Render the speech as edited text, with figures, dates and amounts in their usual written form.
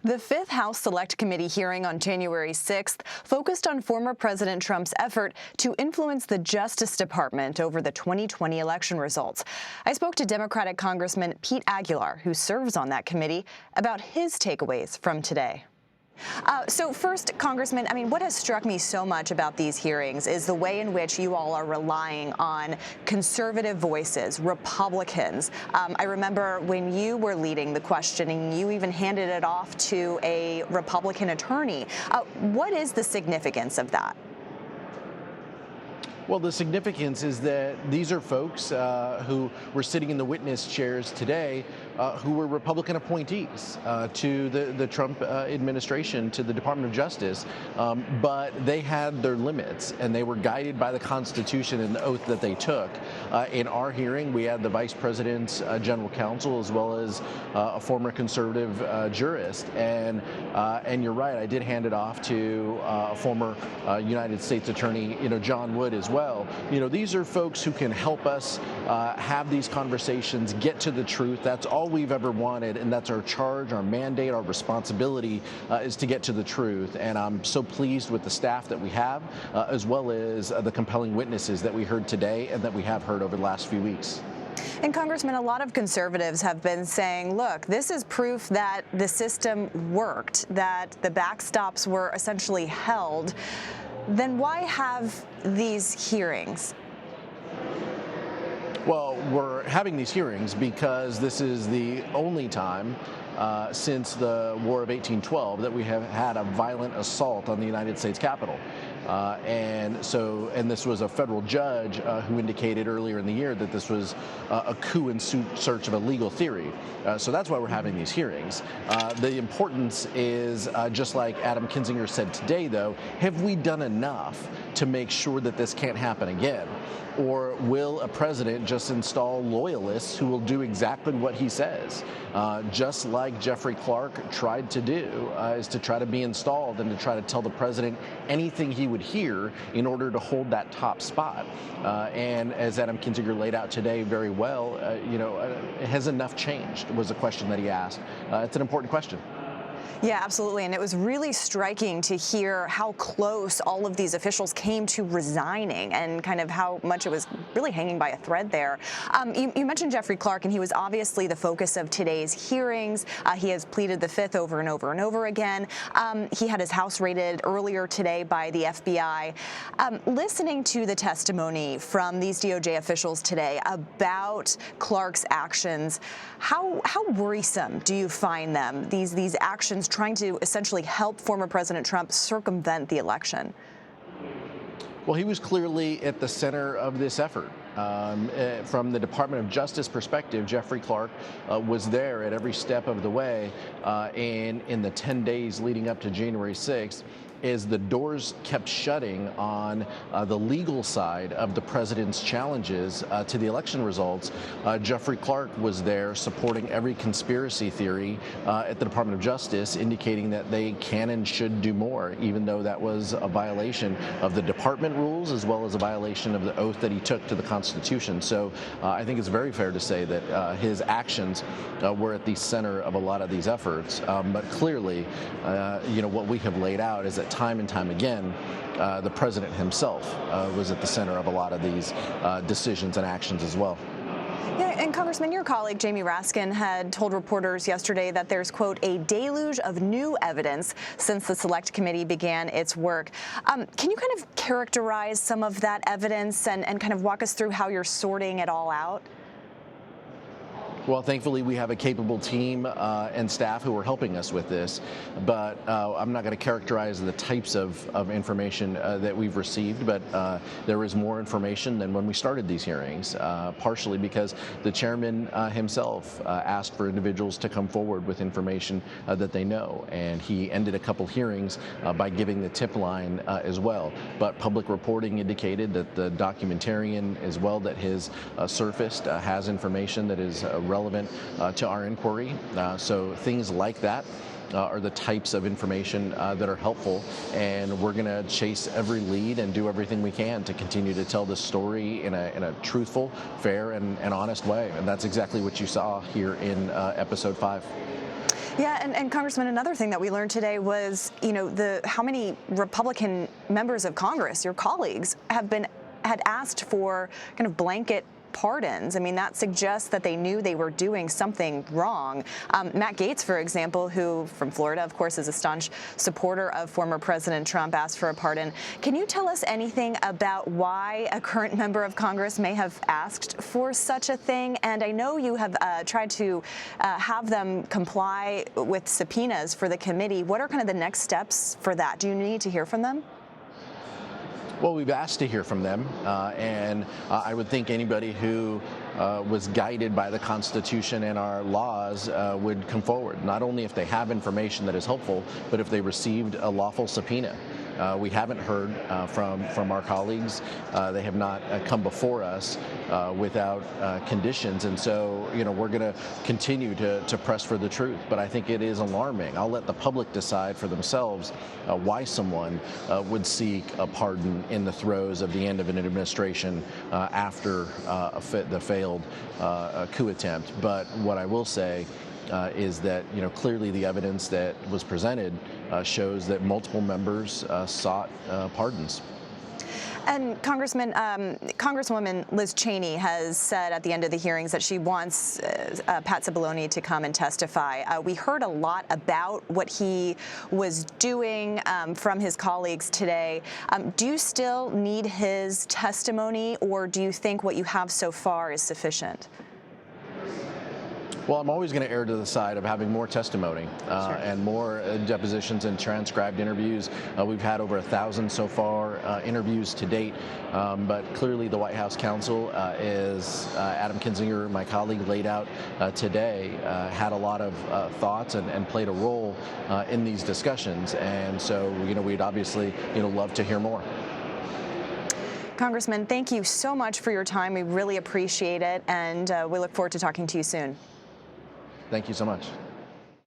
The Fifth House Select Committee hearing on January 6th focused on former President Trump's effort to influence the Justice Department over the 2020 election results. I spoke to Democratic Congressman Pete Aguilar, who serves on that committee, about his takeaways from today. So first, Congressman, what has struck me so much about these hearings is the way in which you all are relying on conservative voices, Republicans. I remember when you were leading the questioning, you even handed it off to a Republican attorney. What is the significance of that? Well, the significance is that these are folks who were sitting in the witness chairs today who were Republican appointees to the Trump administration, to the Department of Justice, but they had their limits and they were guided by the Constitution and the oath that they took. In our hearing, we had the Vice President's general counsel as well as a former conservative jurist, and you're right, I did hand it off to a former United States Attorney, John Wood as well. These are folks who can help us have these conversations, get to the truth. That's all we've ever wanted, and that's our charge, our mandate, our responsibility is to get to the truth. And I'm so pleased with the staff that we have, as well as the compelling witnesses that we heard today and that we have heard over the last few weeks. And Congressman, a lot of conservatives have been saying, look, this is proof that the system worked, that the backstops were essentially held. Then why have these hearings? Well, we're having these hearings because this is the only time since the War of 1812 that we have had a violent assault on the United States Capitol. And this was a federal judge who indicated earlier in the year that this was a coup in search of a legal theory. So that's why we're having these hearings. The importance is, just like Adam Kinzinger said today, though, have we done enough to make sure that this can't happen again? Or will a president just install loyalists who will do exactly what he says? Just like Jeffrey Clark tried to do, is to try to be installed and to try to tell the president anything he would hear in order to hold that top spot. And as Adam Kinzinger laid out today very well, has enough changed was a question that he asked. It's an important question. Yeah, absolutely. And it was really striking to hear how close all of these officials came to resigning and kind of how much it was really hanging by a thread there. You mentioned Jeffrey Clark, and he was obviously the focus of today's hearings. He has pleaded the Fifth over and over and over again. He had his house raided earlier today by the FBI. Listening to the testimony from these DOJ officials today about Clark's actions, how worrisome do you find them, these actions trying to essentially help former President Trump circumvent the election? Well, he was clearly at the center of this effort. From the Department of Justice perspective, Jeffrey Clark was there at every step of the way in the 10 days leading up to January 6th. As the doors kept shutting on the legal side of the president's challenges to the election results, Jeffrey Clark was there supporting every conspiracy theory at the Department of Justice, indicating that they can and should do more, even though that was a violation of the department rules as well as a violation of the oath that he took to the Constitution. So I think it's very fair to say that his actions were at the center of a lot of these efforts. But clearly, what we have laid out is that time and time again, the president himself was at the center of a lot of these decisions and actions as well. Yeah, and Congressman, your colleague Jamie Raskin had told reporters yesterday that there's, quote, a deluge of new evidence since the Select Committee began its work. Can you kind of characterize some of that evidence and kind of walk us through how you're sorting it all out? Well, thankfully, we have a capable team and staff who are helping us with this, but I'm not going to characterize the types of information that we've received, but there is more information than when we started these hearings, partially because the chairman himself asked for individuals to come forward with information that they know, and he ended a couple hearings by giving the tip line as well. But public reporting indicated that the documentarian as well that has surfaced has information that is relevant to our inquiry. So things like that are the types of information that are helpful, and we're going to chase every lead and do everything we can to continue to tell this story in a truthful, fair, and honest way. And that's exactly what you saw here in episode 5. Yeah, and Congressman, another thing that we learned today was, how many Republican members of Congress, your colleagues, had asked for kind of blanket pardons. I mean, that suggests that they knew they were doing something wrong. Matt Gaetz, for example, who from Florida, of course, is a staunch supporter of former President Trump, asked for a pardon. Can you tell us anything about why a current member of Congress may have asked for such a thing? And I know you have tried to have them comply with subpoenas for the committee. What are kind of the next steps for that? Do you need to hear from them? Well, we've asked to hear from them, and I would think anybody who was guided by the Constitution and our laws would come forward, not only if they have information that is helpful, but if they received a lawful subpoena. We haven't heard from our colleagues. They have not come before us without conditions, and so we're going to continue to press for the truth. But I think it is alarming. I'll let the public decide for themselves why someone would seek a pardon in the throes of the end of an administration after the failed coup attempt. But what I will say is that clearly the evidence that was presented shows that multiple members sought pardons. And Congresswoman Liz Cheney has said at the end of the hearings that she wants Pat Cipollone to come and testify. We heard a lot about what he was doing from his colleagues today. Do you still need his testimony, or do you think what you have so far is sufficient? Well, I'm always going to err to the side of having more testimony Sure. and more depositions and transcribed interviews. We've had over 1,000 so far interviews to date, but clearly the White House counsel is Adam Kinzinger, my colleague, laid out today, had a lot of thoughts and played a role in these discussions, and so we'd obviously love to hear more. Congressman, thank you so much for your time. We really appreciate it, and we look forward to talking to you soon. Thank you so much.